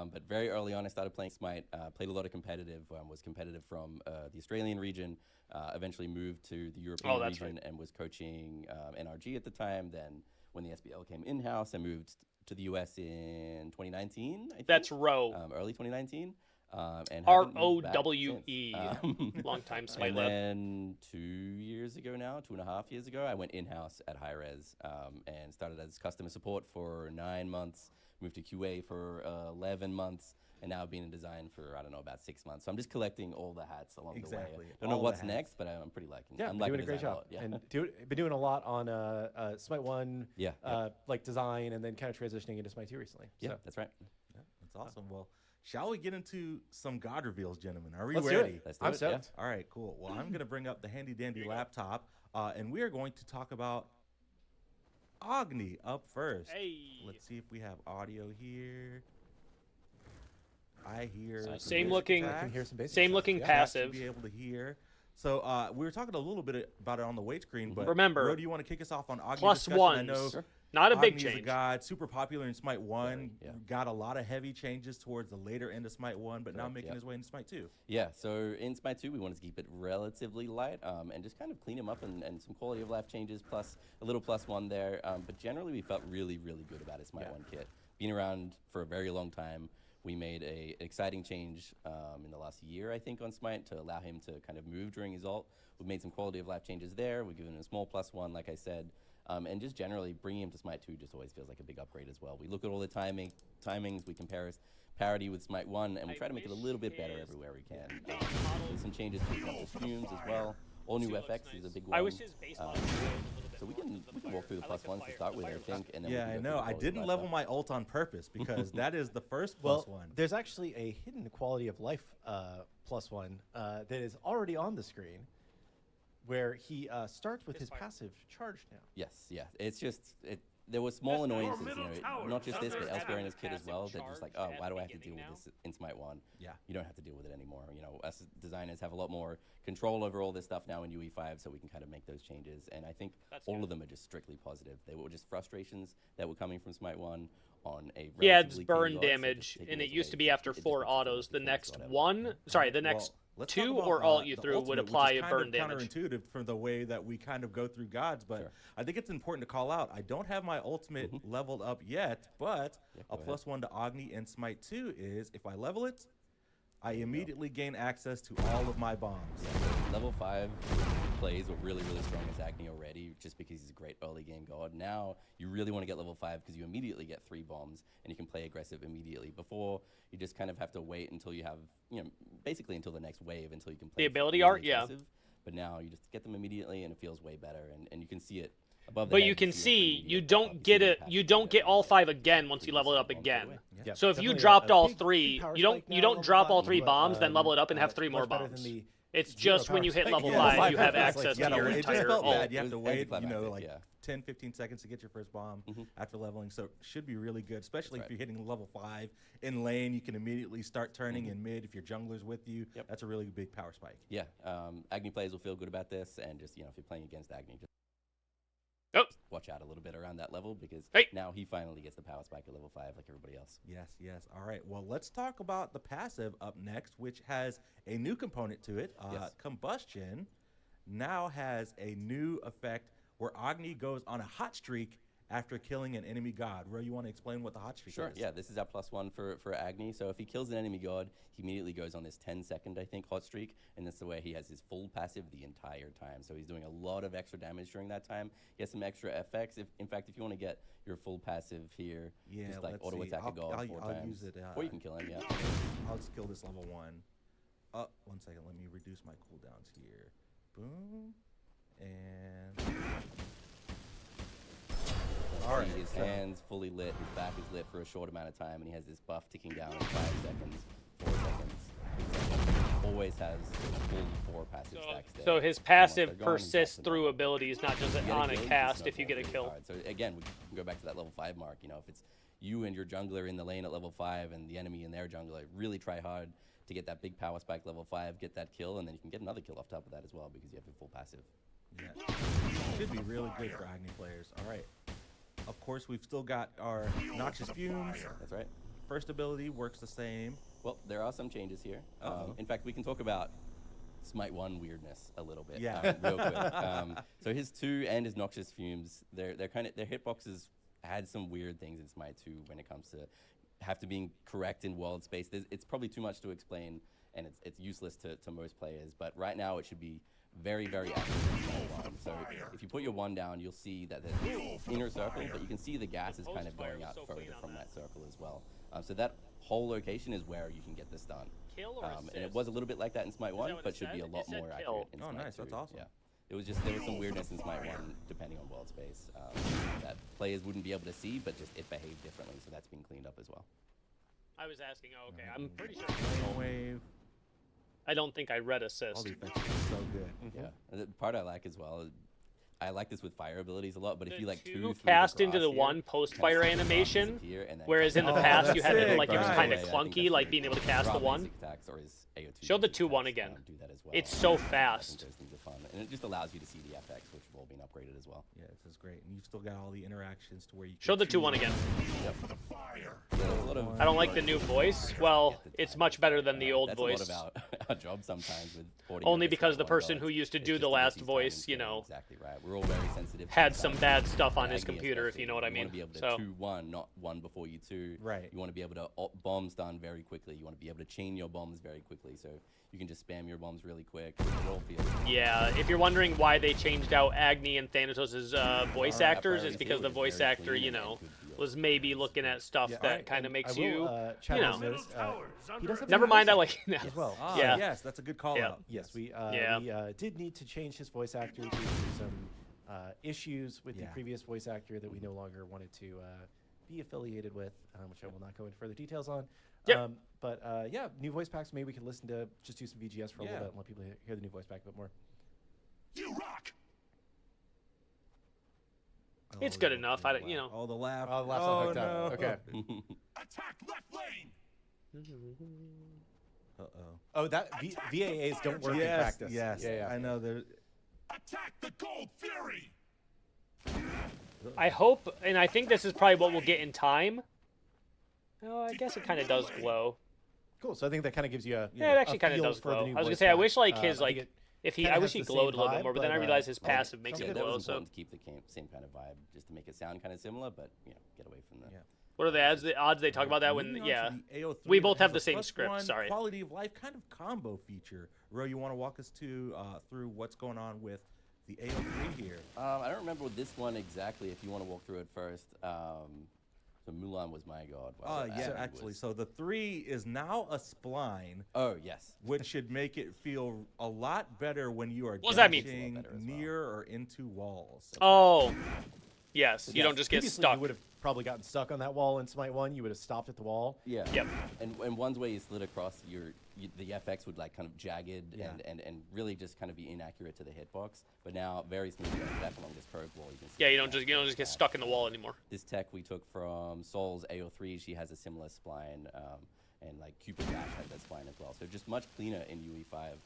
But very early on, I started playing Smite, played a lot of competitive, was competitive from the Australian region, eventually moved to the European region and was coaching NRG at the time. Then when the SBL came in-house, I moved to the US in 2019, I think. That's Row. Early 2019. And ROWE, long time Smite And lab. then 2.5 years ago, I went in-house at High Res and started as customer support for 9 months, moved to QA for 11 months, and now I've been in design for, I don't know, about 6 months. So I'm just collecting all the hats along the way. Don't know what's next, but I'm pretty liking it. Yeah, I'm doing liking a great job. Yeah. And been doing a lot on Smite 1, Yeah. like design, and then kind of transitioning into Smite 2 recently. Yeah, So. that's right. Yeah, that's awesome. Well, shall we get into some God reveals, gentlemen? Are we Let's ready? do it. Let's do I'm it, stoked. All right, cool. Well, I'm going to bring up the handy dandy laptop, and we are going to talk about Agni up first. Hey. Let's see if we have audio here. I hear Same basic looking- attacks. I can hear some basic Same stuff. looking Yeah. passive. Be able to hear. So we were talking a little bit about it on the weight screen, but Remember, Ro, do you want to kick us off on Agni plus discussion? ones. I know Sure. Not a big Agni is a change. god, super popular in Smite 1. Yeah. Got a lot of heavy changes towards the later end of Smite 1, but now Correct, making yeah. his way into Smite 2. Yeah, so in Smite 2, we wanted to keep it relatively light and just kind of clean him up and some quality of life changes, plus a little +1 there. But generally, we felt really, really good about his Smite 1 kit. Being around for a very long time, we made an exciting change in the last year, I think, on Smite to allow him to kind of move during his ult. We've made some quality of life changes there. We've given him a small +1, like I said. And just generally, bringing him to Smite 2 just always feels like a big upgrade as well. We look at all the timings, we compare his parity with Smite 1, and we try to make it a little bit better everywhere we can. There's some changes to the fumes as well. All new FX is a big one. I wish his base model was a little bit So we better. can walk through the +1s to start with, I think. And then Yeah, we I can go know. through the I quality of didn't life level stuff. my ult on purpose because that is the first Well, +1. there's actually a hidden quality of life +1 that is already on the screen, where he starts with his passive charged now. Yes, yeah. It's just there were small annoyances, middle tower not just this, but doesn't elsewhere in have his kit as passive well. They're just like, oh, charge why do I at have to the deal with beginning this in Smite 1? Yeah. You don't have to deal with it anymore. You know, us designers have a lot more control over all this stuff now in UE5, so we can kind of make those changes. And I think That's all good. of them are just strictly positive. They were just frustrations that were coming from Smite 1 on a He adds relatively clean burn god, so damage, just taking and it those used to away, be after it just 4 makes it autos. feel The like next whatever. one, sorry, the Well, next let's talk 2 about, or alt the you threw would ultimate, which apply is a kind burn of damage. counterintuitive from the way that we kind of go through gods, but Sure. I think it's important to call out. I don't have my ultimate leveled up yet, but Yeah, a go ahead. +1 to Agni in Smite 2 is if I level it, I immediately gain access to all of my bombs. Level 5 plays were really, really strong as Agni already, just because he's a great early game god. Now, you really want to get level 5 because you immediately get 3 bombs, and you can play aggressive immediately. Before, you just kind of have to wait until you have, basically until the next wave, until you can play The ability really art, yeah. aggressive. But now, you just get them immediately, and it feels way better, and you can see it above the But head, you can see it for see immediate you pop-up, don't see get the it. passive You don't get all 5 again once you level it up bombs right again. away. Yeah, So if you definitely dropped all big 3, power you don't spike you now, don't level drop all 5, 3 but, bombs, then level it up and have 3 much more better than bombs. the It's zero just when power you hit spike. level Yeah, 5, you have it's access like, to your it just entire felt ult. bad. You have to wait, Anticlimactic, like yeah. 10, 15 seconds to get your first bomb after leveling. So it should be really good, especially That's if you're hitting level 5 in lane. You can immediately start turning in mid if your jungler's with you. Yep. That's a really big power spike. Yeah, Agni players will feel good about this, and just, if you're playing against Agni, just Oh, watch out a little bit around that level, because Hey. now he finally gets the power spike at level 5 like everybody else. Yes, yes. All right. Well, let's talk about the passive up next, which has a new component to it. Yes. Combustion now has a new effect where Agni goes on a hot streak after killing an enemy god. Ro, you want to explain what the hot streak Sure, is? yeah, this is our +1 for Agni. So if he kills an enemy god, he immediately goes on this 10-second, I think, hot streak, and that's the way he has his full passive the entire time. So he's doing a lot of extra damage during that time. He has some extra FX. In fact, if you want to get your full passive here, Yeah, just like let's auto see. attack a god 4 I'll times, use it, or you can kill him, yeah. I'll just kill this level 1. 1 second. Let me reduce my cooldowns here. Boom. And... All right. His hands fully lit, his back is lit for a short amount of time, and he has this buff ticking down in 5 seconds, 4 seconds, 8 seconds. Always has full 4 passive stacks there. So his And once passive they're gone, he's persists back to through normal. abilities, not just You get on a kill, you cast can if you get a snowball kill. really hard. So again, we can go back to that level 5 mark. If it's you and your jungler in the lane at level 5 and the enemy in their jungler, really try hard to get that big power spike level 5, get that kill, and then you can get another kill off top of that as well because you have your full passive. Yeah. Should be really good for Agni players. All right. Of course, we've still got our noxious fumes. That's right. first ability works the same. Well, there are some changes here. Uh-oh. In fact, we can talk about Smite 1 weirdness a little bit. Yeah. Real quick. So his 2 and his Noxious Fumes, their hitboxes had some weird things in Smite 2 when it comes to have to being correct in world space. It's probably too much to explain, and it's useless to most players. But right now, it should be very, very accurate in Smite 1. So if you put your 1 down, you'll see that there's an inner circle, but you can see the gas is kind of going out further from that circle as well. So that whole location is where you can get this done. Kill or assist? And it was a little bit like that in Smite 1, what but it should be a said? lot It said more kill. accurate in Oh, Smite nice. 2. That's awesome. Yeah. There was some weirdness in Smite 1 depending on world space that players wouldn't be able to see, but just it behaved differently, so that's been cleaned up as well. I was asking. Oh, okay. I'm pretty sure. Flame wave. I don't think I read All assist. the effects are so good. Yeah. And the part I like as well, I like this with fire abilities a lot, but if you like 2 through cast the into the crosshair, one kinda post-fire see the cross animation, disappear and then whereas in the Oh, past that's you had it sick, like it was right. kind of I think that's clunky, like great. being able to cast Raw the one. basic attacks or his AO2 Show the basic 2-1 attacks, again. Do that as well. It's so I think fast. those things are fun, and it just allows you to see the FX, which have all been upgraded as well. Yeah, this is great. And you've still got all the interactions to where you can Show the choose- 2-1 again. Yeah, there's a lot of I don't like the new voice. Well, Get the it's time. much better than the old That's voice. a lot of our job sometimes with 40 Only minutes because with the one person guard. who used to It's do just the to last get these voice, timings you going. know, Exactly right. We're all very sensitive. to had the some timing. bad stuff on And his Agni computer, if you know what I especially. mean. You want to be able to So 2-1, not 1 before you 2. Right. You want to be able to bomb stun very quickly. You want to be able to chain your bombs very quickly, so you can just spam your bombs really quick. It all feels. yeah, if you're wondering why they changed out Agni and Thanatos' voice Alright, actors, Fire it's because Seal the is voice very actor, clean you and know, good feel. was maybe looking at stuff Yeah, that kind of makes you. Chad you has know. noticed, he does have Never some mind, I voice like as well. Ah, Yeah. yes, that's a good call Yeah. out. Yes, we Yeah. did need to change his voice actor due to some issues with the Yeah. previous voice actor that we no longer wanted to be affiliated with, which I will not go into further details on. Yep. But yeah, new voice packs. Maybe we can listen to just do some VGS for a Yeah. little bit and let people hear the new voice pack a bit more. You rock! It's Oh, good the- enough. the I don't- you laugh. know. Oh, the laugh. Oh, the laugh's not hooked no. up. Okay. Attack left lane! Uh-oh. Oh, that VAAs don't work in Yes, practice. yes. Yeah, yeah. I know. There. Attack the Gold Fury! I hope, and I think this is probably what we'll get in time. Oh, I guess it kind of does glow. Cool. So I think that kind of gives you a Yeah, it actually kind of feel does for the glow. new I was gonna voice say, I pack. wish like I his think like it if he, kinda I wish has he the same glowed a little bit vibe, more, but then I but, realized his well, passive makes some it of That glow. was So important to keep the same kind of vibe, just to make it sound kind of similar, but get away from the. Yeah. what are the odds? The odds they talk about that when Moving on yeah. to the AO3 We that both has have the a same script, +1 sorry. Quality of life kind of combo feature. Ro, you want to walk us through what's going on with the AO3 here? I don't remember this one exactly. If you want to walk through it first. So Mulan was my god. while Yeah, Agni actually. was- So the 3 is now a spline, Oh yes. which should make it feel a lot better when you are What does that mean? dashing Better as well. near or into walls. Oh, yes. You Yes, don't just get previously stuck. You would have probably gotten stuck on that wall in Smite 1. You would have stopped at the wall. Yeah. Yep. And one's way you slid across, the FX would like kind of jagged Yeah. and really just kind of be inaccurate to the hitbox. But now very smooth back along this curved wall. You can see Yeah, you the don't just actual get dash. stuck in the wall anymore. This tech we took from Soul's AO3. She has a similar spline, and like Cupid Dash has that spline as well. So just much cleaner in UE5.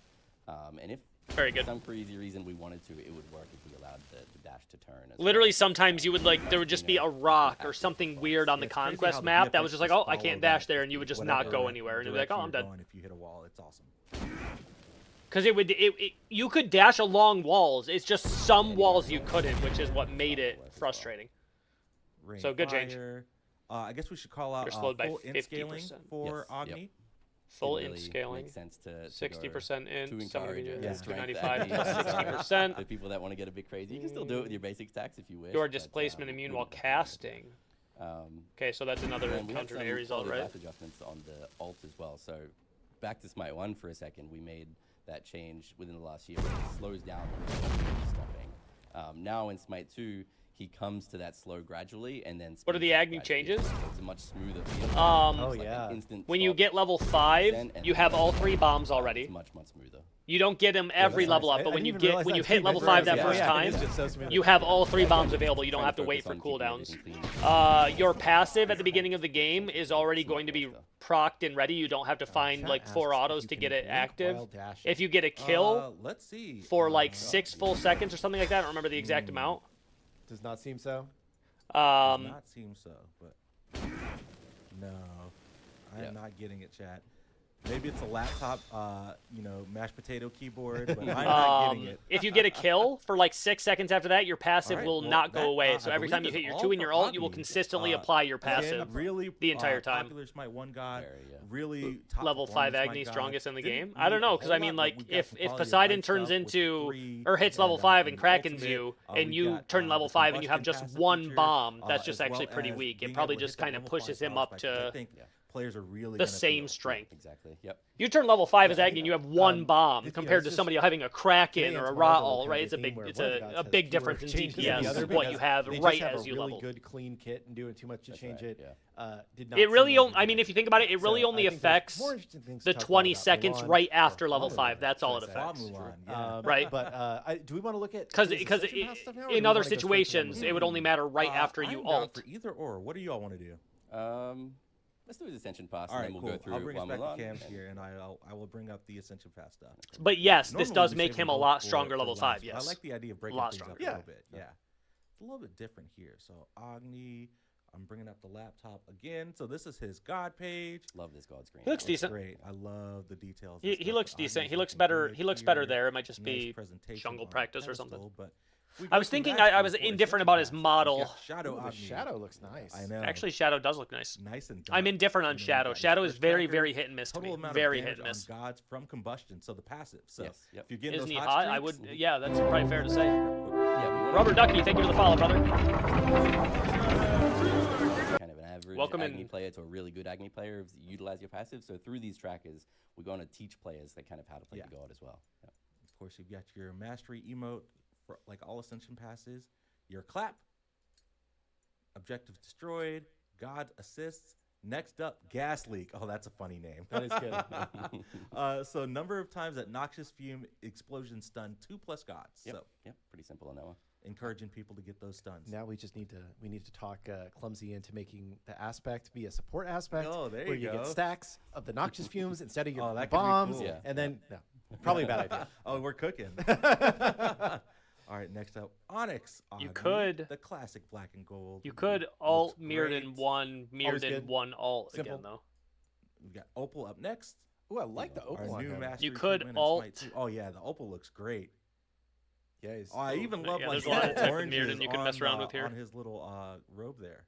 And if Very for good. some crazy reason we wanted to, it would work if we allowed the dash to turn. As Literally, well. sometimes you would like there would just be a rock or something weird on the It's crazy how conquest the map that was VFX just like, oh, I follow can't that dash there, and you would just whatever not go anywhere, and you'd be like, oh, direction I'm you're done. going if you hit a wall. It's awesome. Because you could dash along walls. It's just some walls you couldn't, which is what made it frustrating. Rain So, good change. fire. I guess we should call out You're slowed by full in scaling 50%. for Yes, Agni. yep. Full It in really scaling. makes sense to 60% to in, encourage 295 strength plus activity. 60%. For people that want to get a bit crazy, you can still do it with your basic attacks if you wish. Your but, displacement immune really while doesn't casting. matter. Okay, so that's another And we had counter to some Ares, all quality of right? life adjustments on the alt as well. So back to Smite 1 for a second, we made that change within the last year where it slows down when you're stopping. Now in Smite 2, he comes to that slow gradually and then What are speeds the up Agni gradually. changes? So it's a much smoother feel. Oh, It's like an yeah. instant When you stop, get level 5, and you have all 3 bombs it's already. much smoother. You don't get them every that's level nice. up, but I when you didn't even get realize when that you too. hit level That's 5 that right. first Yeah, time, it is just so smooth. you have all 3 bombs available. You don't Trying have to focus wait for on keeping cooldowns. everything clean. Your passive at the beginning of the game is already going to be procced and ready. You don't have to find Chat like 4 asks if autos you to can get it blink active. while dashing. If you get a kill Let's see. for like 6 full seconds or something like that, I don't remember the exact amount. Does not seem so. Does not seem so, but no. I Yeah. am not getting it, chat. Maybe it's a laptop, mashed potato keyboard, but I'm not getting it. If you get a kill for like 6 seconds after that, your passive All right, will well, not go that, away. I So every believe time you is hit your all 2 and your for ult, you will Agni. consistently apply your Again, passive. really the entire time. Popular Smite 1 god. Very, yeah. Really top Level 5 performance Smite Agni god. strongest in the Didn't game. I don't need a know, because I whole mean, lot, like but we've got if some quality of Poseidon life turns stuff with the into 3 or hits level 5 and the Krakens ultimate. you, We and you got, turn level the 5 and you have combustion just passive one feature, bomb, that's as just well actually pretty as weak. being It probably able to just hit that kind of level 5 pushes him power up spike, which I to think Yeah. players are really the gonna same feel. strength. Exactly. Yep. You turn level 5 as Yeah, Agni and you have one um, bomb it's compared to just- somebody having a Kraken Getting or a into Raw Marvel ult, kind right? of It's a theme big, where it's one of the a gods has big fewer difference in changes than the DPS other what you because have they right just have as a you really level. good clean kit and doing too much to That's change right, it. yeah. Did not It seem really like only, I mean, if you think about it, it really So only I think there's affects more interesting things to the talk about 20 about seconds Mulan, right or after level Hua 5. Mulan, That's all it should I say. affects. Mulan, True. yeah. Right. But do we want to look at Because his Ascension Pass stuff now, or do in we other wanna go straight to situations, Mulan? it would only matter right after you I'm down ult. for either or. What do y'all want to do? Let's do his Ascension Pass, All and right, then cool. we'll go through I'll bring us back Mulan to Cam's and- here, and I will bring up the Ascension Pass stuff. But yes, this Normally does we make save him them a both lot for- stronger for level last, 5, but yes. I like the idea of breaking Lot things up stronger. a Yeah. little bit. Yeah. It's a little bit different here. So Agni, I'm bringing up the laptop again. So this is his god page. Love this god screen. He looks Looks decent. Great. I love the details. He, and he stuff, looks but decent. Agni's He looks looking better. good He looks better here. there. It might just Nice be presentation jungle on practice or pedestal, something. but we I go was to thinking mastery I was for indifferent Ascension about his Pass. We model. got Shadow Ooh, the Agni. shadow looks nice. I know. Actually, Shadow does look nice. Nice and I'm dark. indifferent on And then we Shadow. got his Shadow is first very, tracker, very hit and miss to total me. amount Very of hit damage and miss. on gods from combustion, so the passive. So Yes, yep. if you're getting Isn't those he hot hot? I streaks, would. Yeah, that's probably fair to say. Yeah, we wanna- Robert Ducky, thank you for the follow, brother. kind of an average Welcome Agni in. player to a really good Agni player if you utilize your passive. So through these trackers, we're going to teach players that kind of how to play Yeah. the god as well. Yep. of course, you've got your mastery emote for like all Ascension passes. Your clap, objectives destroyed, god assists. Next up, gas leak. Oh, that's a funny name. That is good. So number of times that noxious fume explosion stun 2+ gods. Yep. So Yep. Pretty simple on that one. encouraging people to get those stuns. Now we just need to talk Clumsy into making the aspect be a support aspect. Oh, there where you get go. stacks of the noxious fumes instead of your Oh, that could be bombs, cool. Yeah. and then no, probably a bad idea. Oh, we're cooking. All right, next up, Onyx. You Agni, could- the classic black and gold. You could Looks alt mirrored in great. one, mirrored in good. one alt Simple. again though. We've got Opal up next. Ooh, I like the Our opal on new him. mastery You could treatment in Smite alt- 2. Oh yeah, the Opal looks great. Yeah, he's, Oh, I even love Yeah, like there's a lot of the type of oranges mirrored you can mess around with here. on his little robe there.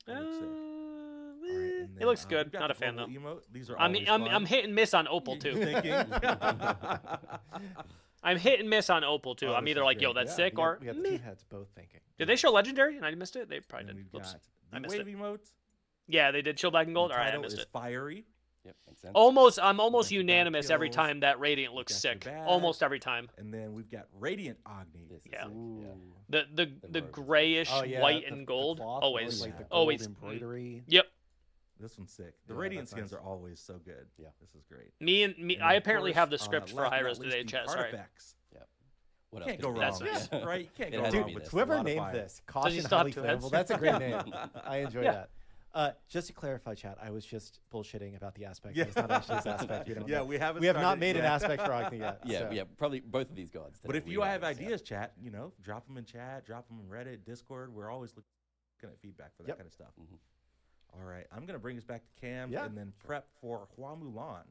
That looks sick. Uh, All right, and it then, looks we've good. got Not a the fan though. Opal emote. These are I'm always I'm fun. hit and miss on Opal You're too. thinking? I'm hit and miss on Opal too. Oh, I'm this either is like, yo, great. that's yeah, sick, we or got, we got the meh. two heads both thinking. Did they show Legendary and I missed it? They probably And did. we've Oops. got I the missed wave it. emotes. Yeah, they did show Black and Gold. The All right, I title missed is it. Fiery. Yep. Makes sense. I'm almost Got your bad unanimous every kills. time that Radiant looks got your sick. bad. Almost every time. And then we've got Radiant Agni. This is Yeah. sick, yeah. The robe is grayish Oh yeah, white the- and the gold cloth, always like the gold always embroidery. Yep. This one's sick. The Yeah, Radiant that's skins nice. are always so good. Yeah. This is great. Me And then, I of apparently course, have the script for last but high not res least, today, the chat. Sorry. artifacts. What Can't else go could wrong. it be? That's Yeah, right? You can't It go has to wrong be with this. Whoever Modify. named this, he Caution still have Highly two heads? Flammable, that's a great name. I enjoy Yeah. that. Just to clarify, chat, I was just bullshitting about the aspect. It's not actually his aspect. We don't Yeah, know. we haven't. We have not started made an yet. aspect for Agni yet. Yeah, so. yeah, probably both of these gods. But today if we you have haven't, yeah. ideas, chat, drop them in chat, drop them in Reddit, Discord. We're always looking at feedback for that Yep. kind of stuff. Mhm. All right, I'm gonna bring us back to Cam Yeah. and then prep for Hua Mulan.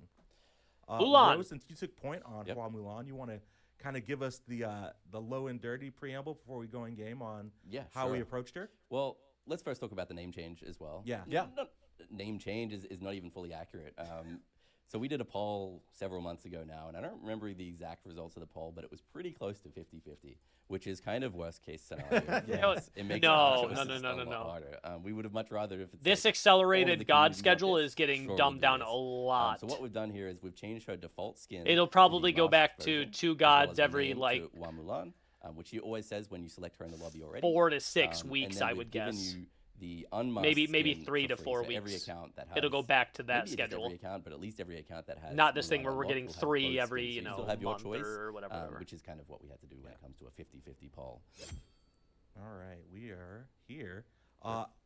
Mulan. Rose, since you took point on Yep. Hua Mulan, you want to kind of give us the low and dirty preamble before we go in game on Yeah, how we sure. approached her? Well, let's first talk about the name change as well. Yeah. Yeah. Name change is not even fully accurate. So we did a poll several months ago now, and I don't remember the exact results of the poll, but it was pretty close to 50-50, which is kind of worst case scenario. for Yeah. us. It makes No, our no, choices no, a no, lot no. harder. We would have much rather if it's This like, accelerated the God community schedule markets. is getting Sure, we'll dumbed do down this. a lot. So what we've done here is we've changed her default skin. It'll to probably the go masked back to version, 2 as well gods as the every name like to Hua Mulan, which she always says when you select her in the lobby already. 4 to 6 And weeks, then I we've would given guess. you the unmasked Maybe skin 3 for to free. 4 So every weeks. account that has It'll go back to that maybe just schedule. every account, but at least every account that has Not this thing Mulan where we're unlocked getting will have 3 both every, skins. So you know, still have your month choice, or whatever. which is kind of what we had to do when it comes to a 50-50 poll. All right, we are here.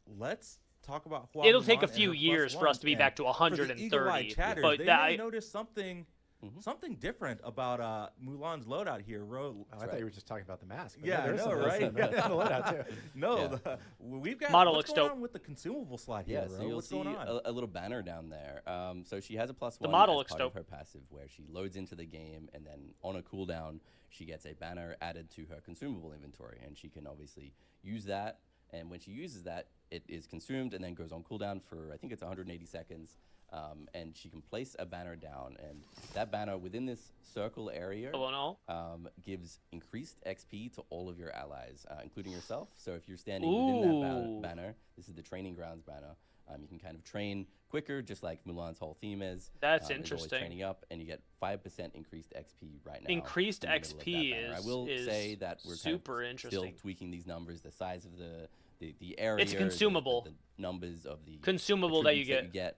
Let's talk about Hua It'll Mulan take a and few her years +1. for us to be And back to for the 130, eagle-eyed chatters, but they that may notice something Something different about Mulan's loadout here. Oh, I thought you were just talking about the mask. but Yeah, I there's know, some- right? some- the loadout too. No, Yeah. we've got Model what's looks going dope. on with the consumable slot here, Yeah, bro? so you'll What's see going on? a little banner down there. So she has a +1 model as looks part dope. of her passive, where she loads into the game, and then on a cooldown, she gets a banner added to her consumable inventory, and she can obviously use that. And when she uses that, it is consumed and then goes on cooldown for, I think it's 180 seconds. And she can place a banner down, and that banner within this circle area Hello and all. gives increased XP to all of your allies, including yourself. So if you're standing within that Ooh. banner, this is the training grounds banner. You can kind of train quicker, just like Mulan's whole theme is. That's There's always interesting. training up, and you get 5% increased XP right now. Increased in the middle of that XP banner. I is- will is say that we're super kind of interesting. still tweaking these numbers, the size of the area. It's consumable. The numbers of the Consumable that you attributes get.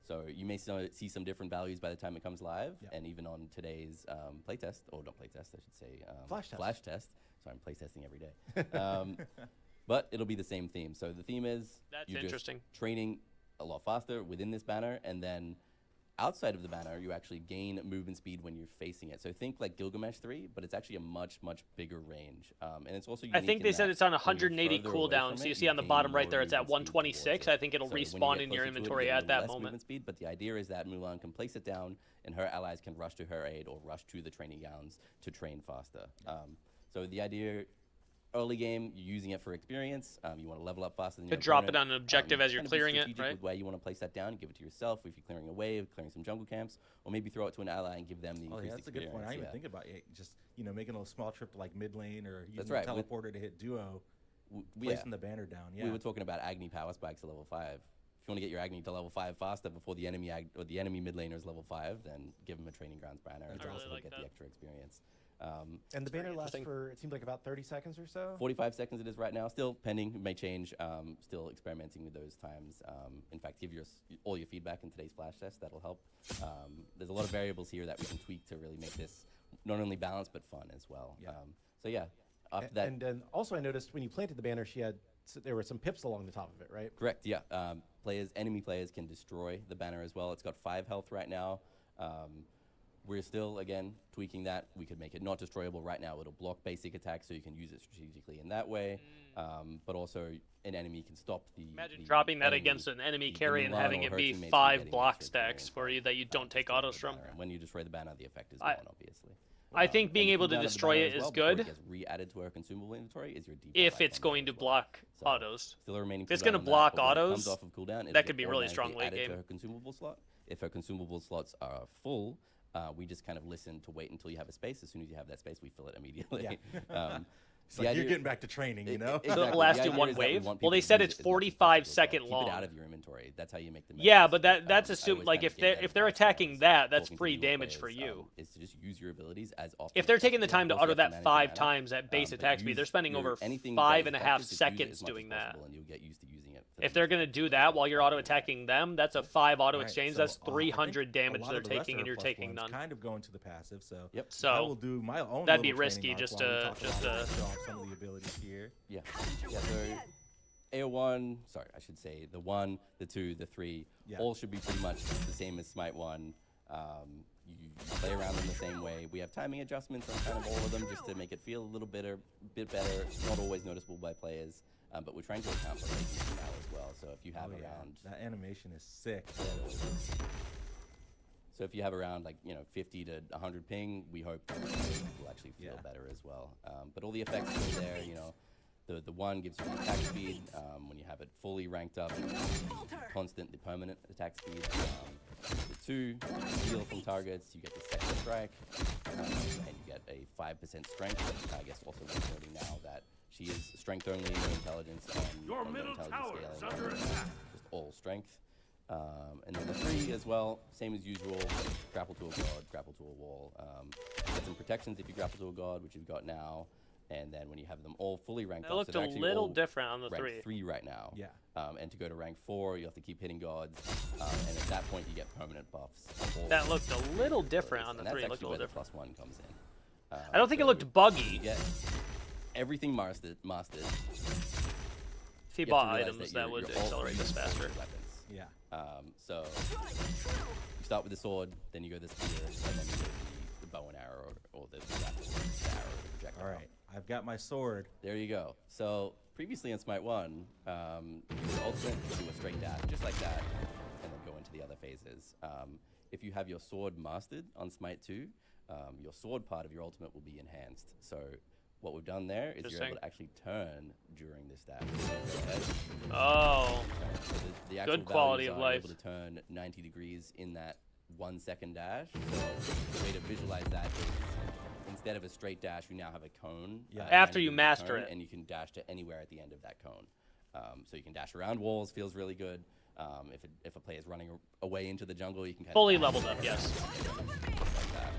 So you may see some different values by the time it comes live, and even on today's playtest, or not playtest, I should say, Flash test. So I'm playtesting every day. But it'll be the same theme. So the theme is That's you're interesting. just training a lot faster within this banner, and then outside of the banner, you actually gain movement speed when you're facing it. So think like Gilgamesh 3, but it's actually a much, much bigger range. And it's also I unique think in they said that it's on when you're 180 further away cooldown. from So it, you see on the gain bottom right more there, it's at movement speed towards 126. it. I think it'll So when you respawn get in your closer to it, you inventory get a at little that less moment. movement speed, but the idea is that Mulan can place it down, and her allies can rush to her aid or rush to the training grounds to train faster. So the idea, early game, you're using it for experience. You want to level up faster than your Could drop it opponent. on an objective as you're Kind of be clearing it, strategic right? with where you want to place that down. Give it to yourself if you're clearing a wave, clearing some jungle camps, or maybe throw it to an ally and give them the Oh, increased yeah, that's a good experience. point. I didn't even yeah. think about it. Just making a small trip to like mid lane or using That's the right, teleporter to hit duo, Yeah. placing the banner down. Yeah, We were talking about Agni power spikes to level 5. If you want to get your Agni to level 5 faster before the enemy or the enemy mid laner is level 5, then give them a training grounds banner, and I really also like get that. the extra experience. And the banner lasts interesting. for, it seems like about 30 seconds or so. 45 seconds it is right now. Still pending. It may change. Still experimenting with those times. In fact, give all your feedback in today's flash test. That'll help. There's a lot of variables here that we can tweak to really make this not only balanced but fun as well. Yeah. So yeah, after that. And then also I noticed when you planted the banner, there were some pips along the top of it, right? Correct, yeah. Enemy players can destroy the banner as well. It's got 5 health right now. We're still, again, tweaking that. We could make it not destroyable right now. It'll block basic attacks, so you can use it strategically in that way. But also, an enemy can stop the. Imagine the dropping that enemy, against an enemy the carry and Mulan having or it her be teammates from 5 getting block extra stacks experience for you that you don't take destroying autos the from. banner. And when you destroy the banner, the effect is I- gone, obviously. I think being and the able to cooldown of the destroy banner it as is well before good it gets re-added to our consumable inventory is your debuff if icon it's there going to as well. block So, autos. Still a remaining If it's cooldown gonna on that, block but when it autos, comes off of cooldown, it'll that get could be really strong automatically late added game. to her consumable slot. If her consumable slots are full, we just kind of listen to wait until you have a space. As soon as you have that space, we fill it immediately. it's the like idea- you're getting back to training, you know? Exactly. So it'll The last you idea one is that we wave? want Well, they people to said use it's it as much as 45 possible. second Keep long. it out of your inventory. That's how you make the Yeah, messages. but that's I assumed always like kind of if get they're that if they're advice attacking when that, that's talking to free newer damage for players, you. Is to just use your abilities as often. If they're as taking the possible. time to Of course, auto you have that manage 5 your mana, times at base but attack speed, use they're spending your- over anything that is 5.5 effective, just use it seconds as much as doing that. possible, and you'll get used to using it for If the they're going to do that while you're auto attacking them, that's a 5 auto Right, exchange. so, That's I think 300 a damage lot they're of the rest taking, of and our you're plus taking ones none. kind of going to the passive, so Yep. So, I will do my own that'd be little risky training arc just while we to- talk just about to- show off some of the abilities here. Yeah. So AO1, sorry, I should say the 1, the 2, the 3, Yeah. all should be pretty much the same as Smite 1. You play around in the same way. We have timing adjustments on kind of all of them just to make it feel a little bit better. It's not always noticeable by players, but we're trying to account for latency now as well. So if you have Oh, yeah. around, That animation is sick. so if you have around 50 to 100 ping, we hope that will actually feel Yeah. better as well. But all the effects are there. The 1 gives you attack speed when you have it fully ranked up, the permanent attack speed. The 2, you heal from targets, you get the second strike, and you get a 5% strength. I guess also worth noting now that she is strength only, no intelligence, and Your no middle intelligence tower is scaling, under attack. just all strength. And then the 3 as well, same as usual, grapple to a god, grapple to a wall. Get some protections if you grapple to a god, which you've got now. And then when you have them all fully ranked That up, looked so a they're actually little all different on the rank 3. 3 right now. Yeah. And to go to rank 4, you have to keep hitting gods. And at that point, you get permanent buffs. for all That of looked a these little abilities. different on the And 3. It that's looked a actually little where different. the +1 comes in. I don't think it So looked buggy. You get everything mastered. If he You have to bought realize items, you're- that would you're all accelerate this using faster. weapons. Yeah. So start with the sword, then you go the spear, and then you go the bow and arrow, or the arrow, the projectile. All right, I've got my sword. There you go. So previously in Smite 1, your ultimate, you do a straight dash, just like that, and then go into the other phases. If you have your sword mastered on Smite 2, your sword part of your ultimate will be enhanced. So what we've done there is you're able to actually turn during this dash. Oh. So the actual Good quality values of are life. able to turn 90 degrees in that 1 second dash. So the way to visualize that is instead of a straight dash, you now have a cone. Yeah. After 90 you degree master turn, it. and you can dash to anywhere at the end of that cone. So you can dash around walls, feels really good. If a player is running away into the jungle, you can kind Fully of leveled up, yes. like that.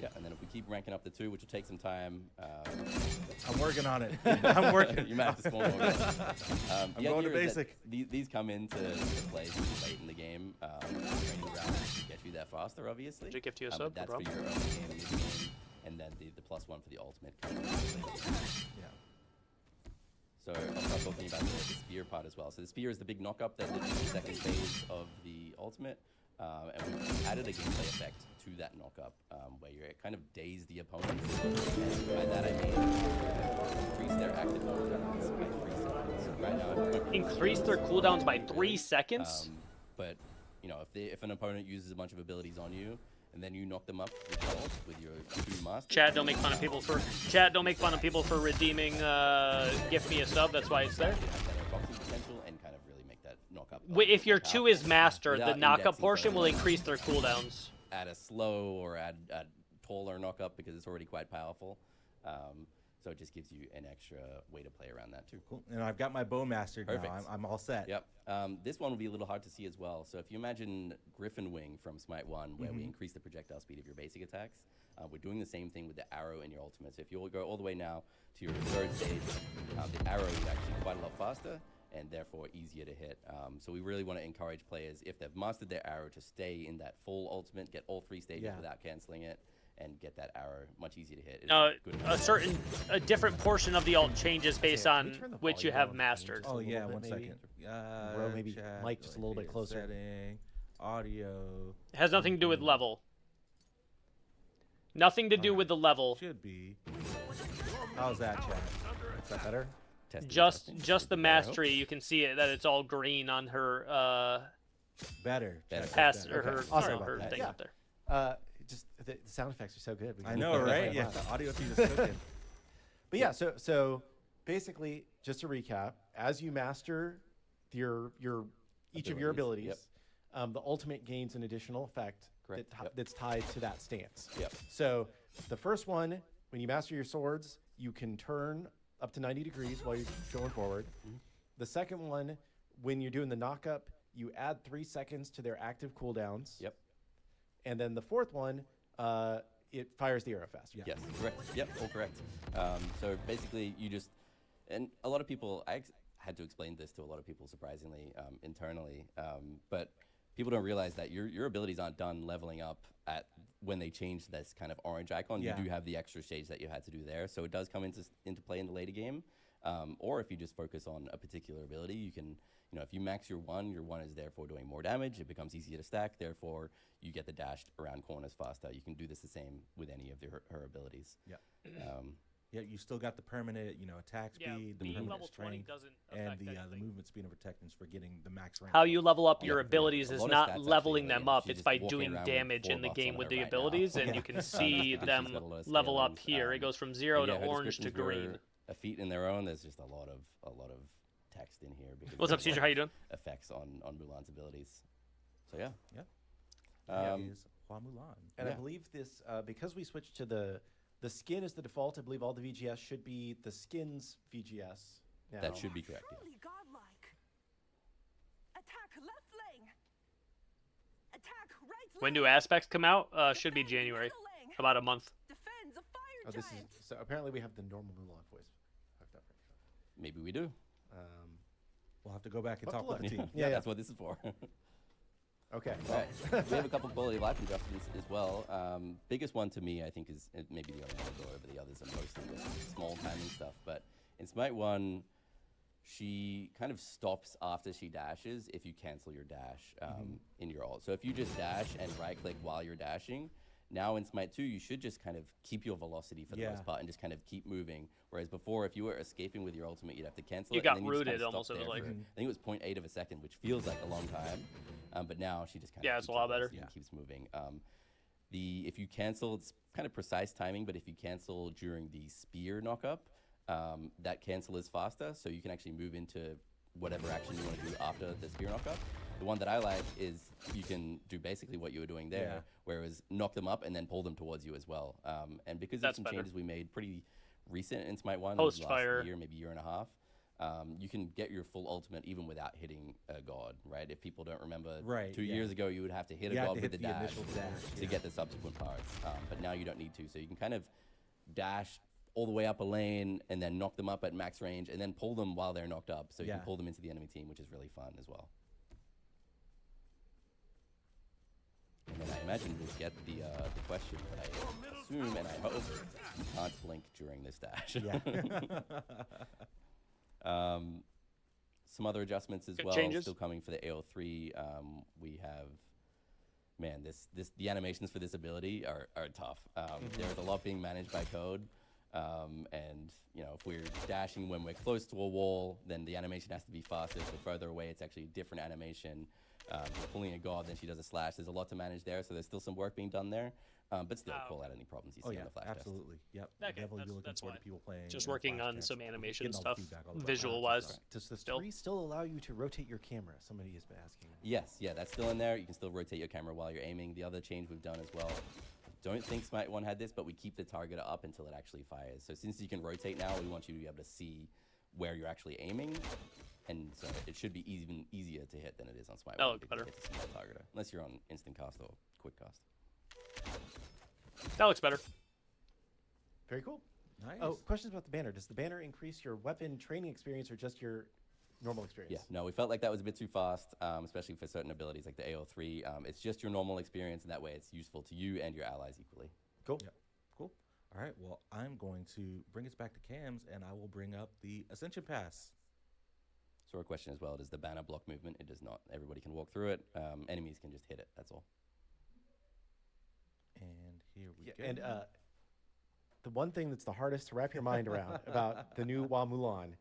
Yeah, and then if we keep ranking up the 2, which will take some time. I'm working on it. I'm working. You might have to spawn more guys. I'm going to basic. These come into play late in the game. Training rounds to get you there faster, obviously. Did you give to you a But sub? that's No for your own game, mid-game, and then the +1 for the ultimate. Comes into play late in the game. Yeah. So I'll start talking about the spear part as well. So the spear is the big knock-up that leads to the second phase of the ultimate. And we've added a gameplay effect to that knock-up, where you kind of daze the opponents. And by that I mean increase their active cooldowns by 3 seconds. So right now, Increase their cooldowns by 3 seconds? but you know, if an opponent uses a bunch of abilities on you, and then you knock them up with your 2 masters. Chat, don't make fun of people for redeeming gift me a sub, that's why it's there. Have that boxing potential and kind of really make that knock-up. If your 2 is mastered, the Without knockup indexing portion for will it. increase their cooldowns. Add a slow or add a taller knock-up because it's already quite powerful. So it just gives you an extra way to play around that too. Cool. And I've got my bow mastered Perfect. now. I'm all set. Yep. This one will be a little hard to see as well. So if you imagine Griffin Wing from Smite 1, where we increase the projectile speed of your basic attacks, we're doing the same thing with the arrow in your ultimate. So if you go all the way now to your 3rd stage, the arrow is actually quite a lot faster and therefore easier to hit. So we really want to encourage players, if they've mastered their arrow, to stay in that full ultimate, get all 3 stages without canceling it, and get that arrow much easier to hit. A different portion of the alt changes based Can on we turn the which you volume have down mastered. just a Oh little yeah, bit, 1 maybe? second. Bro, maybe Chat, mic just a little bit video closer. Setting, audio. It has nothing to do with level. Nothing to do with the level. Should be. How's that, chat? Is that better? Testing, Just testing. the I hope. mastery, you can see it that it's all green on her Better. Better. Chat, pass better. or her, Okay. Awesome. her Yeah. thing Yeah. up there. Just the sound effects are so good. We I can know, play right? them Yeah, loud. the audio feed is cooking. But yeah, so basically, just to recap, as you master your each of your Abilities, abilities, the ultimate gains an additional effect Correct, yep. that's tied to that stance. Yep. So the first one, when you master your swords, you can turn up to 90 degrees while you're going forward. The second one, when you're doing the knockup, you add 3 seconds to their active cooldowns. Yep. And then the fourth one, it fires the arrow faster. Yes, correct. Yep, all correct. So basically, you just, and a lot of people, had to explain this to a lot of people, surprisingly, internally, but people don't realize that your abilities aren't done leveling up at when they change this kind of orange icon. Yeah. You do have the extra stage that you had to do there, so it does come into play in the later game. Or if you just focus on a particular ability, you can, if you max your one is therefore doing more damage. It becomes easier to stack, therefore you get the dash around corners faster. You can do this the same with any of her abilities. Yeah. Yeah, you still got the permanent, attack Yeah, speed, the being permanent level 20 strength, doesn't and affect the anything. movement speed and protectance for getting the max rank. How you level up your Yeah, abilities a is lot of not stats leveling actually, them up. she's It's just by walking doing around with damage 4 in the buffs game on with her the right now. abilities, and Yeah. you can see She's them got a lot of level up scalings, here. It goes from 0 yeah, to her orange to descriptions green. were a feat in their own. There's just a lot of text in here. Because What's up, there's a Caesar? lot How you of doing? Effects on Mulan's abilities. So yeah. Yeah, Um, is Hua Mulan. And I Yeah. believe this, because we switched to the skin is the default, I believe all the VGS should be the skin's VGS now. That should be correct. Yeah. Truly godlike. Attack left lane. Attack right lane. When do aspects come out? Should be January. Middle lane. About a month. Defends a fire Oh, this is, giant. so apparently we have the normal Mulan voice hooked up. Maybe we do. We'll have to go back and We'll talk have with to the look. team. Yeah, That's what this is for. Okay. All right. We have a couple quality of life adjustments as well. Biggest one to me, I think, is maybe the only one I'll go over the others are mostly just small timing stuff. But in Smite 1, she kind of stops after she dashes if you cancel your dash in your ult. So if you just dash and right-click while you're dashing, now in Smite 2, you should just kind of keep your velocity for the most part and just kind of keep moving. Whereas before, if you were escaping with your ultimate, you'd have to cancel You it. got and then you'd just rooted kind of almost, stop it was there like. for, I think it was 0.8 of a second, which feels like a long time. But now she just kind of Yeah, it's a lot better. keeps moving. If you cancel, it's kind of precise timing, but if you cancel during the spear knockup, that cancel is faster, so you can actually move into whatever action you want to do after the spear knockup. The one that I like is you can do basically what you were doing there, where it was knock them up and then pull them towards you as well. And because of some changes we made pretty recent in Smite 1, last year, maybe year and a half, you can get your full ultimate even without hitting a god, right? If people don't remember, 2 years ago you would have to hit a god with the dash to get the subsequent parts. But now you don't need to, so you can kind of dash all the way up a lane and then knock them up at max range and then pull them while they're knocked up, so you can pull them into the enemy team, which is really fun as well. And then I imagine we'll get the question, but I assume and I hope you can't blink during this dash. Some other adjustments as well, still coming for the AO3. We have, man, the animations for this ability are tough. There's a lot being managed by code. And you know, if we're dashing when we're close to a wall, then the animation has to be faster. If we're further away, it's actually a different animation. Pulling a god, then she does a slash. There's a lot to manage there, so there's still some work being done there. But still, call out any problems you see on the flash absolutely. Yep. Okay, Definitely be looking forward to people playing. Just in the working flash on test, some animation getting all the stuff, feedback, all the visual-wise. Does the 3 still allow you to rotate your camera? Somebody has been asking. Yes, yeah, that's still in there. You can still rotate your camera while you're aiming. The other change we've done as well, don't think Smite 1 had this, but we keep the target up until it actually fires. So since you can rotate now, we want you to be able to see where you're actually aiming. And so it should be even easier to hit than it is on Smite 1. That looks better. To see that targeter, unless you're on instant cast or quick cast. That looks better. Very cool. Nice. Oh, questions about the banner. Does the banner increase your weapon training experience or just your normal experience? Yeah, no, we felt like that was a bit too fast, especially for certain abilities like the AO3. It's just your normal experience, and that way it's useful to you and your allies equally. Cool. Yep. Cool. All right, well, I'm going to bring us back to cams, and I will bring up the Ascension Pass. So a question as well, does the banner block movement? It does not. Everybody can walk through it. Enemies can just hit it, that's all. And here we go. And the one thing that's the hardest to wrap your mind around about the new Hua Mulan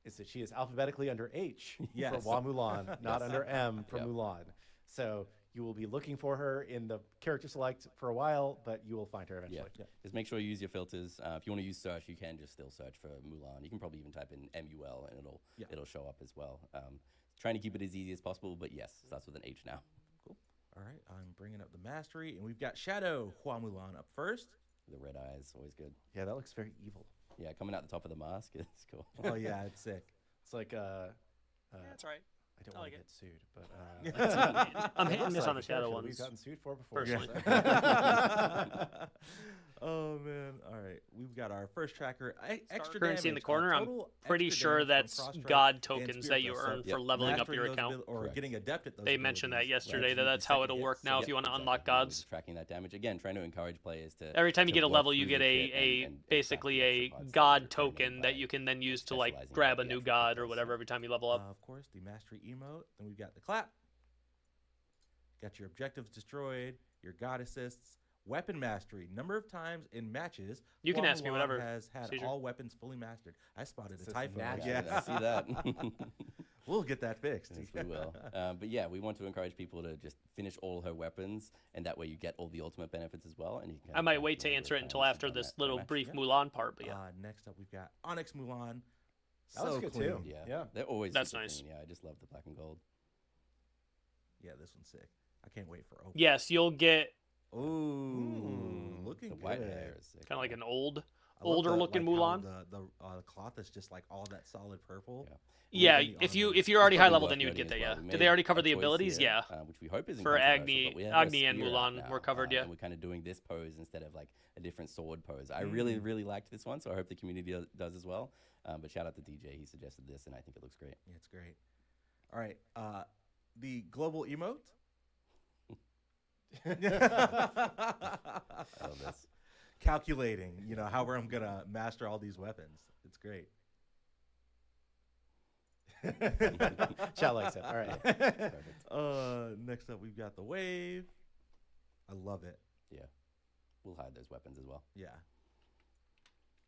is that she is alphabetically under H for Hua Mulan, not under M for Mulan. So you will be looking for her in the character select for a while, but you will find her eventually. Just make sure you use your filters. If you want to use search, you can just still search for Mulan. You can probably even type in MUL and it'll show up as well. Trying to keep it as easy as possible, but yes, starts with an H now. Cool. All right, I'm bringing up the mastery, and we've got Shadow Hua Mulan up first. The red eyes, always good. Yeah, that looks very evil. Yeah, coming out the top of the mask is cool. Oh yeah, it's sick. It's like That's right. I don't I want like to it. get sued, but I'm hitting this on the like shadow We've ones. gotten sued for before. Personally. Oh man! All right, we've got our first tracker. Extra Currency in the damage, corner. I'm total pretty extra sure damage from that's cross-strike god and tokens spear that you thrust. earn So for leveling up mastering your those account. or getting adept at those. They mentioned that abilities, yesterday, right? that that's how it'll work now if you want to unlock gods. Tracking that damage again, trying to encourage players to. Every time you to get a work level, you through get the kit and basically track the a extra parts that god you're earning token by that you can then use to like specializing grab a in the new actual god or controls. whatever every time you level up. Of course, the mastery emote. Then we've got the clap. Got your objectives destroyed. Your god assists. Weapon mastery. Number of times in matches. You can Hua ask me Mulan whatever, has had Caesar. all weapons fully mastered. I spotted a Says typo. magic. Yeah, I see that. We'll get that fixed. Yes, we will. But yeah, we want to encourage people to just finish all her weapons, and that way you get all the ultimate benefits as well. And you can. I might wait to answer it until after this little brief Mulan part, but yeah. Next up, we've got Onyx Mulan. That looks good too. Yeah, Yeah. they're always. That's super nice. clean. Yeah, I just love the black and gold. Yeah, this one's sick. I can't wait for open. Yes, you'll get Ooh, looking The good. white hair is sick. kind of like an I love older looking how Mulan. The cloth is just like all that solid purple. Yeah. Yeah, Really if ornament. you're already high Probably level, worth then you would noting get as that. well. Yeah. We Did made they already a cover the choice abilities? here, Yeah. which we hope isn't For controversial, but we have a Agni and spear out Mulan now, were covered, yeah. And we're kind of doing this pose instead of like a different sword pose. I really liked this one, so I hope the community does as well. But shout out to DJ, he suggested this, and I think it looks great. Yeah, it's great. All right, the global emote. I love this. Calculating, how I'm gonna master all these weapons. It's great. Chat likes it. All right. Perfect. Next up, we've got the wave. I love it. Yeah. We'll hide those weapons as well. Yeah.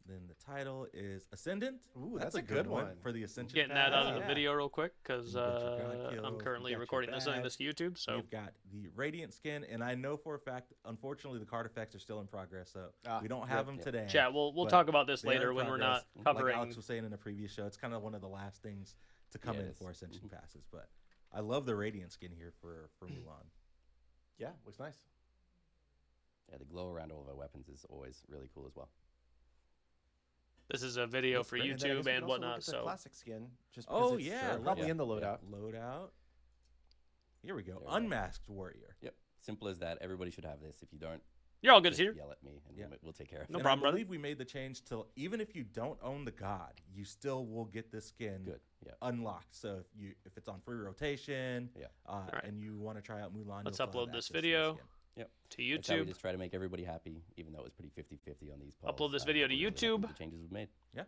Then the title is Ascendant. Ooh, that's a good one. for the Ascension. Getting that out of the pass. video real quick because You got your God kills, I'm you currently got your recording this, sending this to YouTube. So We've got the Radiant skin, and I know for a fact, unfortunately, the card effects are still in progress, so we don't have them today. chat, we'll but talk about this they are in later when we're not progress. covering. Like Alex was saying in a previous show, it's kind of one of the last things to come Yeah, it in is. for Ascension passes. But I love the Radiant skin here for Mulan. Yeah, looks nice. Yeah, the glow around all of our weapons is always really cool as well. This is a video for And then I guess YouTube we can and also look whatnot. at the So classic skin. Just because Oh it's yeah, probably yeah. in the loadout. Loadout. Here we go. There we go. Unmasked Warrior. Yep. Simple as that. Everybody should have this. If you don't, you're all good just here. yell at me and Yeah. we'll take care of No it. And problem, I brother. believe we made the change to even if you don't own the god, you still will get this skin Good. Yeah. unlocked. So if it's on free rotation, Yeah. Right. and you want to try out Mulan, Let's you'll still have upload this access to the video. skin. Yep. To That's how we YouTube. just try to make everybody happy, even though it was pretty 50-50 on these polls. Upload this video to we're really happy with YouTube. The changes we've made. Yeah.